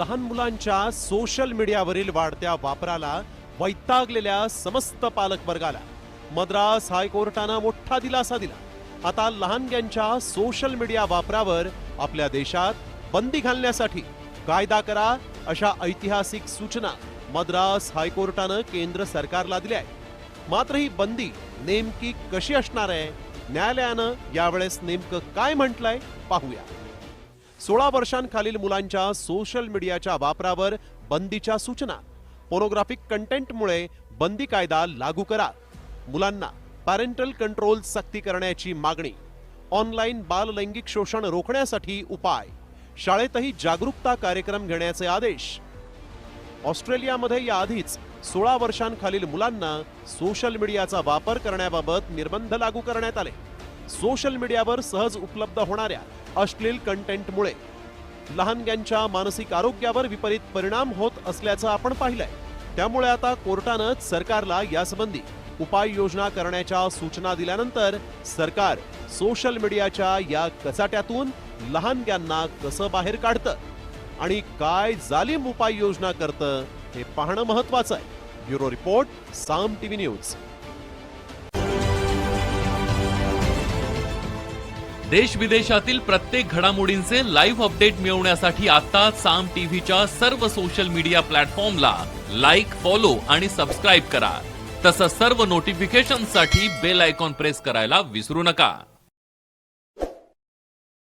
लहान मुलांच्या सोशल मीडियावरील वाढत्या वापराला वैतागलेल्या समस्त पालक वर्गाला मद्रास हायकोर्टानं मोठा दिलासा दिला। आता लहानग्यांच्या सोशल मीडिया वापरावर आपल्या देशात बंदी घालण्यासाठी कायदा करा अशा ऐतिहासिक सूचना मद्रास हायकोर्टानं केंद्र सरकारला दिल्या आहेत। मात्र ही बंदी नेमकी कशी असणार आहे, न्यायालयानं यावेळेस नेमकं काय म्हटलंय पाहूया। 16 वर्षांखालील मुलांच्या सोशल मीडियाच्या वापरावर बंदीच्या सूचना। पोर्नोग्राफिक कंटेंटमुळे बंदी कायदा लागू करा। मुलांना पॅरेंटल कंट्रोल सक्ती करण्याची मागणी। ऑनलाईन बाललैंगिक शोषण रोखण्यासाठी उपाय। शाळेतही जागरूकता कार्यक्रम घेण्याचे आदेश। ऑस्ट्रेलियामध्ये याआधीच 16 वर्षांखालील मुलांना सोशल मीडियाचा वापर करण्याबाबत निर्बंध लागू करण्यात आले। सोशल मीडियावर सहज उपलब्ध होणाऱ्या अश्लील कंटेंटमुळे लहानग्यांच्या मानसिक आरोग्यावर विपरीत परिणाम होत असल्याचं आपण पाहिलंय। त्यामुळे आता कोर्टानं सरकारला यासंबंधी उपाययोजना करण्याच्या सूचना दिल्यानंतर सरकार सोशल मीडियाच्या या कचाट्यातून लहानग्यांना कसं बाहेर काढतं आणि काय जालीम उपाययोजना करतं हे पाहणं महत्त्वाचं आहे। ब्युरो रिपोर्ट, साम टीव्ही न्यूज। देश विदेशातील प्रत्येक घडामोडींचे लाईव्ह अपडेट मिळवण्यासाठी आता साम टीव्हीच्या सर्व सोशल मीडिया प्लॅटफॉर्मला लाईक, फॉलो आणि सबस्क्राईब करा। तसंच सर्व नोटिफिकेशनसाठी बेल आयकॉन प्रेस करायला विसरू नका।